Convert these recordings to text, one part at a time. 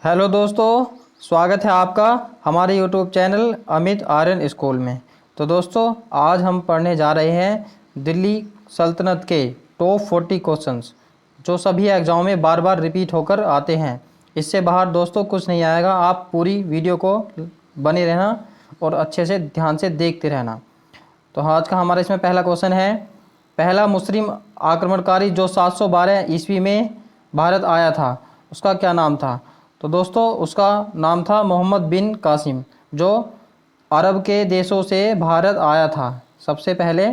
Hello दोस्तों, स्वागत है आपका हमारे YouTube channel Amit Aryan school में। तो दोस्तों, आज हम पढ़ने जा रहे हैं दिल्ली सल्तनत के टॉप 40 क्वेश्चंस जो सभी एग्जाम में बार बार रिपीट होकर आते हैं। इससे बाहर दोस्तों कुछ नहीं आएगा। आप पूरी वीडियो को बने रहना और अच्छे से ध्यान से देखते रहना। तो आज का हमारा इसमें पहला क्वेश्चन है, पहला मुस्लिम आक्रमणकारी जो 712 ईस्वी में भारत आया था उसका क्या नाम था? तो दोस्तों, उसका नाम था मोहम्मद बिन कासिम, जो अरब के देशों से भारत आया था। सबसे पहले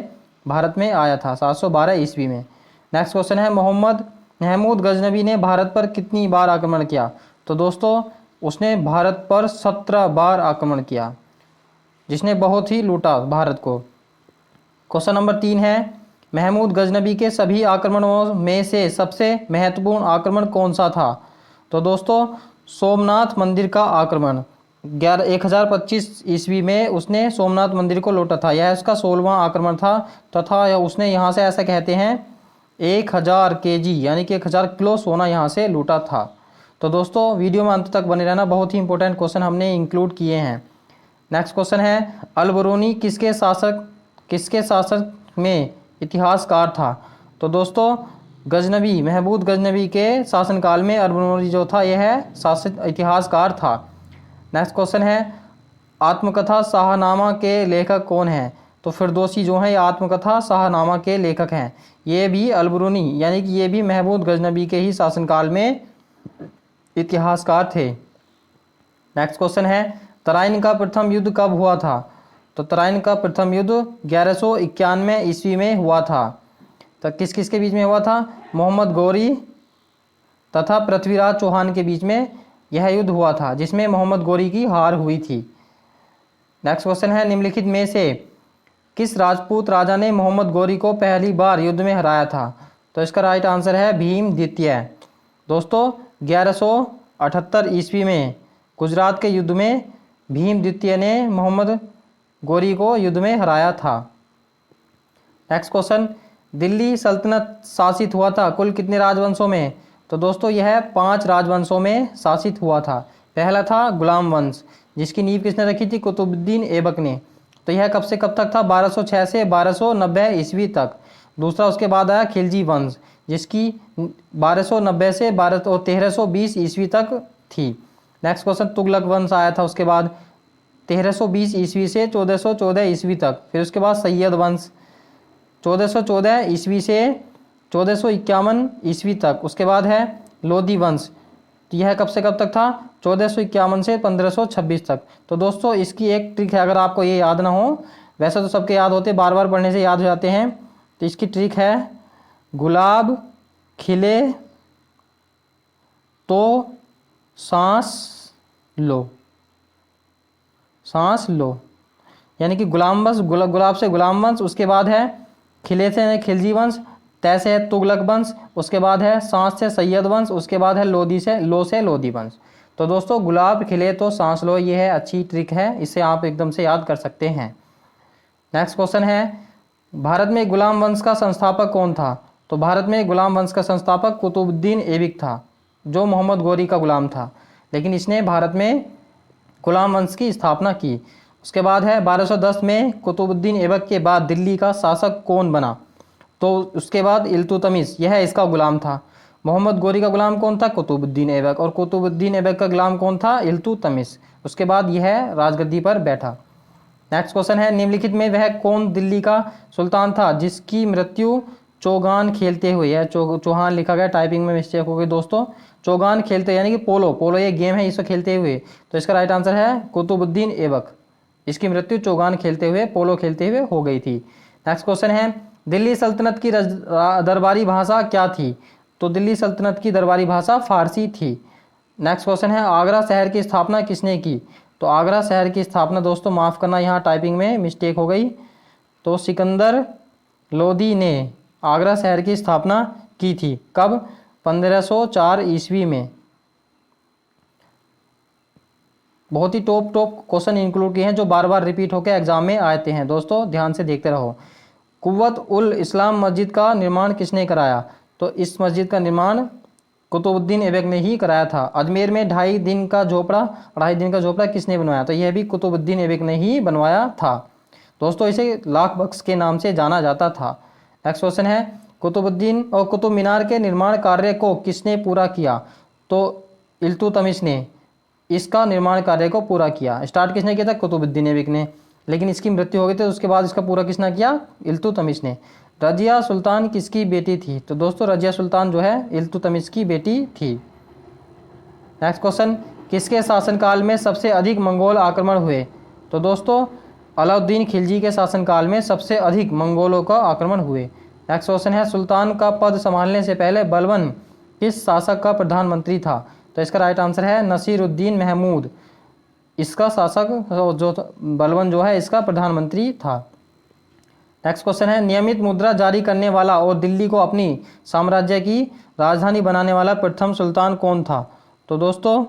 भारत में आया था 712 ईस्वी में। नेक्स्ट क्वेश्चन है, मोहम्मद महमूद गजनबी ने भारत पर कितनी बार आक्रमण किया? तो दोस्तों, उसने भारत पर 17 बार आक्रमण किया, जिसने बहुत ही लूटा भारत को। क्वेश्चन नंबर 3 है, महमूद गजनबी के सभी आक्रमणों में से सबसे महत्वपूर्ण आक्रमण कौन सा था? तो दोस्तों, सोमनाथ मंदिर का आक्रमण 1025 ईस्वी में उसने सोमनाथ मंदिर को लूटा था। यह उसका 16वां आक्रमण था तथा उसने यहाँ से, ऐसा कहते हैं, 1000 केजी यानी कि 1000 किलो सोना यहाँ से लूटा था। तो दोस्तों, वीडियो में अंत तक बने रहना, बहुत ही इंपॉर्टेंट क्वेश्चन हमने इंक्लूड किए हैं। नेक्स्ट क्वेश्चन है, अल-बरूनी किसके शासक में इतिहासकार था? तो दोस्तों, गजनबी महमूद गजनबी के शासनकाल में अल-बरूनी जो था यह शासक इतिहासकार था। नेक्स्ट क्वेश्चन है, आत्मकथा शाहनामा के लेखक कौन हैं? तो फिरदौसी जो है ये आत्मकथा शाहनामा के लेखक हैं। ये भी अल-बरूनी यानी कि ये भी महमूद गजनबी के ही शासनकाल में इतिहासकार थे। नेक्स्ट क्वेश्चन है, तराइन का प्रथम युद्ध कब हुआ था? तो तराइन का प्रथम युद्ध 1191 ईस्वी में हुआ था। तो किस किस के बीच में हुआ था? मोहम्मद गौरी तथा पृथ्वीराज चौहान के बीच में यह युद्ध हुआ था, जिसमें मोहम्मद गौरी की हार हुई थी। नेक्स्ट क्वेश्चन है, निम्नलिखित में से किस राजपूत राजा ने मोहम्मद गौरी को पहली बार युद्ध में हराया था? तो इसका राइट आंसर है भीम द्वितीय। दोस्तों, 1178 ईस्वी में गुजरात के युद्ध में भीम द्वितीय ने मोहम्मद गौरी को युद्ध में हराया था। नेक्स्ट क्वेश्चन, दिल्ली सल्तनत शासित हुआ था कुल कितने राजवंशों में? तो दोस्तों, यह 5 राजवंशों में शासित हुआ था। पहला था गुलाम वंश, जिसकी नींव किसने रखी थी? कुतुबुद्दीन ऐबक ने। तो यह कब से कब तक था? 1206 से 1290 ईस्वी तक। दूसरा उसके बाद आया खिलजी वंश, जिसकी 1290 से 1320 ईस्वी तक थी। नेक्स्ट क्वेश्चन, तुगलक वंश आया था उसके बाद 1320 ईस्वी से 1414 ईस्वी तक। फिर उसके बाद सैयद वंश 1414 ईस्वी से 1451 ईस्वी तक। उसके बाद है लोधी वंश, तो यह कब से कब तक था? 1451 से 1526 तक। तो दोस्तों, इसकी एक ट्रिक है, अगर आपको ये याद ना हो, वैसे तो सबके याद होते, बार बार पढ़ने से याद हो जाते हैं, तो इसकी ट्रिक है, गुलाब खिले तो सांस लो। सांस लो यानी कि गुलाम वंश, गुलाब से गुलाम वंश, उसके बाद है खिले से खिलजी वंश, तय से है तुगलक वंश, उसके बाद है सांस से सैयद वंश, उसके बाद है लोधी से लोधी वंश। तो दोस्तों, गुलाब खिले तो सांस लो, ये है अच्छी ट्रिक है, इसे आप एकदम से याद कर सकते हैं। नेक्स्ट क्वेश्चन है, भारत में गुलाम वंश का संस्थापक कौन था? तो भारत में गुलाम वंश का संस्थापक कुतुबुद्दीन ऐबक था, जो मोहम्मद गौरी का गुलाम था, लेकिन इसने भारत में गुलाम वंश की स्थापना की। उसके बाद है 1210 में कुतुबुद्दीन ऐबक के बाद दिल्ली का शासक कौन बना? तो उसके बाद इल्तुतमिश, यह इसका गुलाम था। मोहम्मद गौरी का गुलाम कौन था? कुतुबुद्दीन ऐबक। और कुतुबुद्दीन ऐबक का गुलाम कौन था? इल्तुतमिश। उसके बाद यह राजगद्दी पर बैठा। नेक्स्ट क्वेश्चन है, निम्नलिखित में वह कौन दिल्ली का सुल्तान था जिसकी मृत्यु चौगान खेलते हुए है? चौहान लिखा गया, टाइपिंग में मिस्टेक हो गई दोस्तों। चौगान खेलते यानी कि पोलो ये गेम है, इसको खेलते हुए। तो इसका राइट आंसर है कुतुबुद्दीन ऐबक। इसकी मृत्यु चौगान खेलते हुए, पोलो खेलते हुए हो गई थी। नेक्स्ट क्वेश्चन है, दिल्ली सल्तनत की दरबारी भाषा क्या थी? तो दिल्ली सल्तनत की दरबारी भाषा फारसी थी। नेक्स्ट क्वेश्चन है, आगरा शहर की स्थापना किसने की? तो आगरा शहर की स्थापना, दोस्तों माफ़ करना, यहाँ टाइपिंग में मिस्टेक हो गई, तो सिकंदर लोदी ने आगरा शहर की स्थापना की थी। कब? 1504 ईस्वी में। बहुत ही टॉप क्वेश्चन इंक्लूड किए हैं जो बार बार रिपीट होकर एग्जाम में आते हैं। दोस्तों, ध्यान से देखते रहो। कुव्वत उल इस्लाम मस्जिद का निर्माण किसने कराया? तो इस मस्जिद का निर्माण कुतुबुद्दीन ऐबक ने ही कराया था। अजमेर में 2.5 दिन का झोपड़ा किसने बनवाया? तो यह भी कुतुबुद्दीन ऐबक ने ही बनवाया था। दोस्तों इसे लाख बख्श के नाम से जाना जाता था। नेक्स्ट क्वेश्चन है कुतुबुद्दीन और कुतुब मीनार के निर्माण कार्य को किसने पूरा किया? तो इल्तुतमिश ने इसका निर्माण कार्य को पूरा किया। स्टार्ट किसने किया था? कुतुबुद्दीन ऐबक ने, लेकिन इसकी मृत्यु हो गई थी, उसके बाद इसका पूरा किसने किया? इल्तुतमिश ने। रजिया सुल्तान किसकी बेटी थी? तो दोस्तों रजिया सुल्तान जो है इल्तुतमिश की बेटी थी। नेक्स्ट क्वेश्चन किसके शासनकाल में सबसे अधिक मंगोल आक्रमण हुए? तो दोस्तों अलाउद्दीन खिलजी के शासनकाल में सबसे अधिक मंगोलों का आक्रमण हुए। नेक्स्ट क्वेश्चन है सुल्तान का पद संभालने से पहले बलबन किस शासक का प्रधानमंत्री था? तो इसका राइट आंसर है नसीरुद्दीन महमूद। इसका शासक जो बलबन जो है इसका प्रधानमंत्री था। नेक्स्ट क्वेश्चन है नियमित मुद्रा जारी करने वाला और दिल्ली को अपनी साम्राज्य की राजधानी बनाने वाला प्रथम सुल्तान कौन था? तो दोस्तों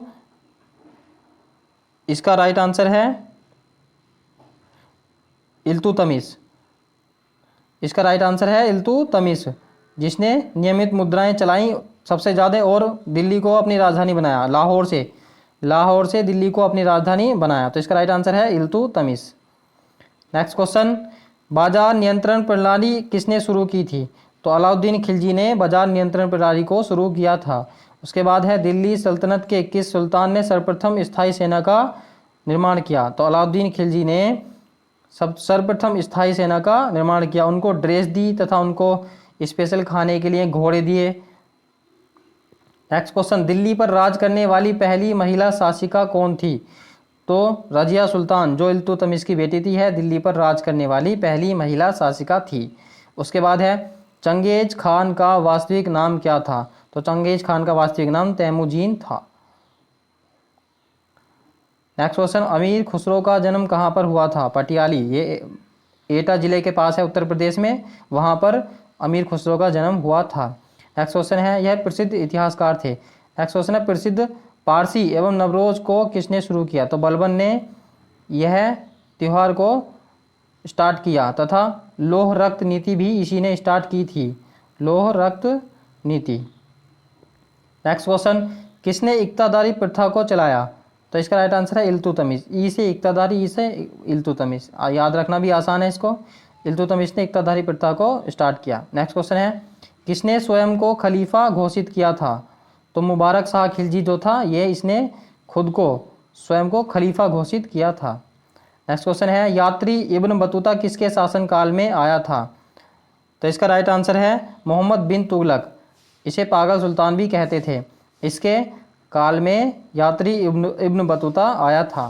इसका राइट आंसर है इल्तुतमिश। इसका राइट आंसर है इल्तुतमिश, जिसने नियमित मुद्राएं चलाई सबसे ज़्यादा और दिल्ली को अपनी राजधानी बनाया। लाहौर से दिल्ली को अपनी राजधानी बनाया। तो इसका राइट आंसर है इल्तुतमिश। नेक्स्ट क्वेश्चन बाजार नियंत्रण प्रणाली किसने शुरू की थी? तो अलाउद्दीन खिलजी ने बाजार नियंत्रण प्रणाली को शुरू किया था। उसके बाद है दिल्ली सल्तनत के किस सुल्तान ने सर्वप्रथम स्थायी सेना का निर्माण किया? तो अलाउद्दीन खिलजी ने सर्वप्रथम स्थायी सेना का निर्माण किया। उनको ड्रेस दी तथा उनको स्पेशल खाने के लिए घोड़े दिए। नेक्स्ट क्वेश्चन दिल्ली पर राज करने वाली पहली महिला शासिका कौन थी? तो रजिया सुल्तान जो इल्तुतमिश की बेटी थी है दिल्ली पर राज करने वाली पहली महिला शासिका थी। उसके बाद है चंगेज खान का वास्तविक नाम क्या था? तो चंगेज खान का वास्तविक नाम तैमुजीन था। नेक्स्ट क्वेश्चन अमीर खुसरो का जन्म कहाँ पर हुआ था? पटियाली, ये एटा जिले के पास है उत्तर प्रदेश में, वहाँ पर अमीर खुसरो का जन्म हुआ था। नेक्स्ट क्वेश्चन है यह प्रसिद्ध इतिहासकार थे। नेक्स्ट क्वेश्चन है प्रसिद्ध पारसी एवं नवरोज को किसने शुरू किया? तो बलबन ने यह त्यौहार को स्टार्ट किया तथा लोह रक्त नीति भी इसी ने स्टार्ट की थी। लोह रक्त नीति। नेक्स्ट क्वेश्चन किसने इक्तादारी प्रथा को चलाया? तो इसका राइट आंसर है इल्तुतमिश। ई से इक्तादारी, ई से इल्तुतमिश, याद रखना भी आसान है इसको। इल्तुतमिश ने इक्तादारी प्रथा को स्टार्ट किया। नेक्स्ट क्वेश्चन है किसने स्वयं को खलीफा घोषित किया था? तो मुबारक शाह खिलजी जो था ये इसने खुद को स्वयं को खलीफा घोषित किया था। नेक्स्ट क्वेश्चन है यात्री इब्न बतूता किसके शासनकाल में आया था? तो इसका राइट आंसर है मोहम्मद बिन तुगलक। इसे पागल सुल्तान भी कहते थे। इसके काल में यात्री इब्न बतूता आया था।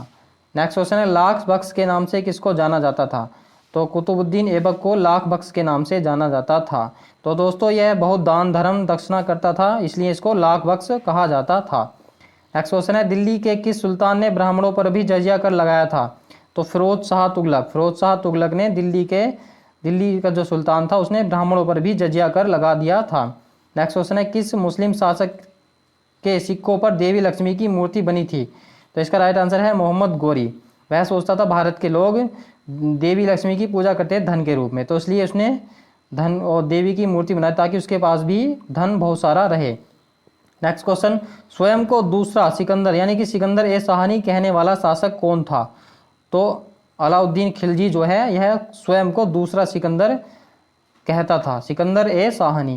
नेक्स्ट क्वेश्चन है लाख बख्श के नाम से किसको जाना जाता था? तो कुतुबुद्दीन ऐबक को लाख बख्श के नाम से जाना जाता था। तो दोस्तों यह बहुत दान धर्म दक्षिणा करता था, इसलिए इसको लाख बख्श कहा जाता था। नेक्स्ट क्वेश्चन है दिल्ली के किस सुल्तान ने ब्राह्मणों पर भी जजिया कर लगाया था? तो फिरोज शाह तुगलक। फिरोज शाह तुगलक ने दिल्ली का जो सुल्तान था उसने ब्राह्मणों पर भी जजिया कर लगा दिया था। नेक्स्ट क्वेश्चन है किस मुस्लिम शासक के सिक्कों पर देवी लक्ष्मी की मूर्ति बनी थी? तो इसका राइट आंसर है मोहम्मद गोरी। वह सोचता था भारत के लोग देवी लक्ष्मी की पूजा करते हैं धन के रूप में, तो इसलिए उसने धन और देवी की मूर्ति बनाई ताकि उसके पास भी धन बहुत सारा रहे। नेक्स्ट क्वेश्चन स्वयं को दूसरा सिकंदर यानी कि सिकंदर ए शाहनी कहने वाला शासक कौन था? तो अलाउद्दीन खिलजी जो है यह स्वयं को दूसरा सिकंदर कहता था, सिकंदर ए शाहनी।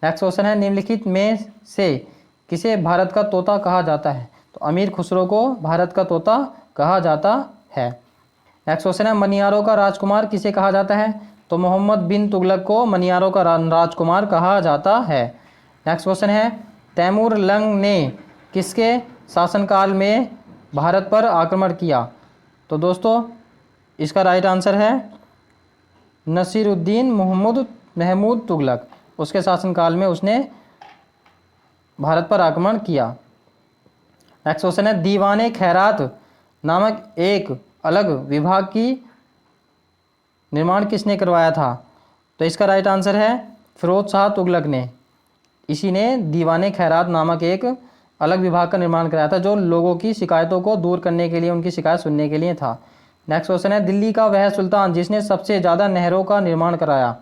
नेक्स्ट क्वेश्चन है निम्नलिखित में से किसे भारत का तोता कहा जाता है? तो अमीर खुसरो को भारत का तोता कहा जाता है। नेक्स्ट क्वेश्चन है मनियारों का राजकुमार किसे कहा जाता है? तो मोहम्मद बिन तुगलक को मनियारों का राजकुमार कहा जाता है। नेक्स्ट क्वेश्चन है तैमूर लंग ने किसके शासनकाल में भारत पर आक्रमण किया? तो दोस्तों इसका राइट आंसर है नसीरुद्दीन महमूद तुगलक। उसके शासनकाल में उसने भारत पर आक्रमण किया। नेक्स्ट क्वेश्चन है दीवाने खैरात नामक एक अलग विभाग की निर्माण किसने करवाया था? तो इसका राइट आंसर है फिरोज शाह तुगलक ने। इसी ने दीवाने खैरात नामक एक अलग विभाग का निर्माण कराया था जो लोगों की शिकायतों को दूर करने के लिए, उनकी शिकायत सुनने के लिए था। नेक्स्ट क्वेश्चन है दिल्ली का वह सुल्तान जिसने सबसे ज़्यादा नहरों का निर्माण कराया?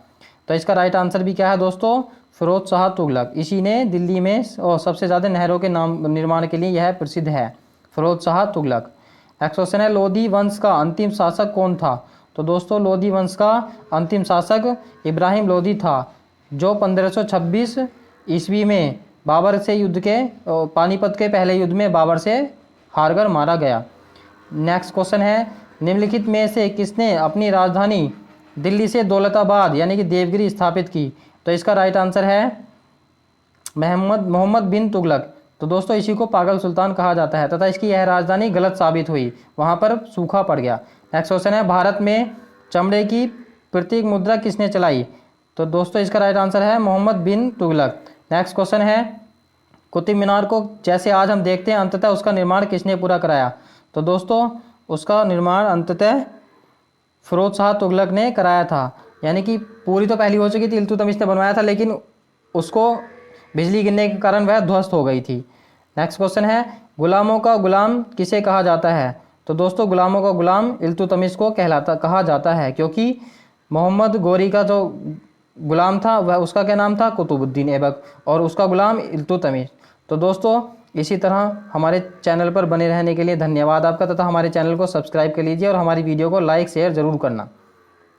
तो इसका राइट आंसर भी क्या है दोस्तों, फिरोज शाह तुगलक। इसी ने दिल्ली में और सबसे ज़्यादा नहरों के नाम निर्माण के लिए यह प्रसिद्ध है, फिरोज शाह तुगलक। नेक्स्ट क्वेश्चन है, लोधी वंश का अंतिम शासक कौन था? तो दोस्तों लोधी वंश का अंतिम शासक इब्राहिम लोधी था, जो 1526 ईस्वी में बाबर से युद्ध के पानीपत के पहले युद्ध में बाबर से हारकर मारा गया। नेक्स्ट क्वेश्चन है, निम्नलिखित में से किसने अपनी राजधानी दिल्ली से दौलताबाद यानी कि देवगिरी स्थापित की? तो इसका राइट आंसर है मोहम्मद बिन तुगलक। तो दोस्तों इसी को पागल सुल्तान कहा जाता है तथा इसकी यह राजधानी गलत साबित हुई, वहाँ पर सूखा पड़ गया। नेक्स्ट क्वेश्चन है, भारत में चमड़े की प्रतीक मुद्रा किसने चलाई? तो दोस्तों इसका राइट आंसर है मोहम्मद बिन तुगलक। नेक्स्ट क्वेश्चन है, कुतुब मीनार को जैसे आज हम देखते हैं अंततः उसका निर्माण किसने पूरा कराया? तो दोस्तों उसका निर्माण अंततः फिरोज शाह तुगलक ने कराया था, यानी कि पूरी तो पहली हो चुकी थी, इल्तुतमिश ने बनवाया था, लेकिन उसको बिजली गिरने के कारण वह ध्वस्त हो गई थी। नेक्स्ट क्वेश्चन है, गुलामों का गुलाम किसे कहा जाता है? तो दोस्तों गुलामों का गुलाम इल्तुतमिश को कहा जाता है, क्योंकि मोहम्मद गोरी का जो गुलाम था वह उसका क्या नाम था, कुतुबुद्दीन ऐबक, और उसका गुलाम इल्तुतमिश। तो दोस्तों इसी तरह हमारे चैनल पर बने रहने के लिए धन्यवाद आपका, तथा हमारे चैनल को सब्सक्राइब कर लीजिए और हमारी वीडियो को लाइक शेयर ज़रूर करना।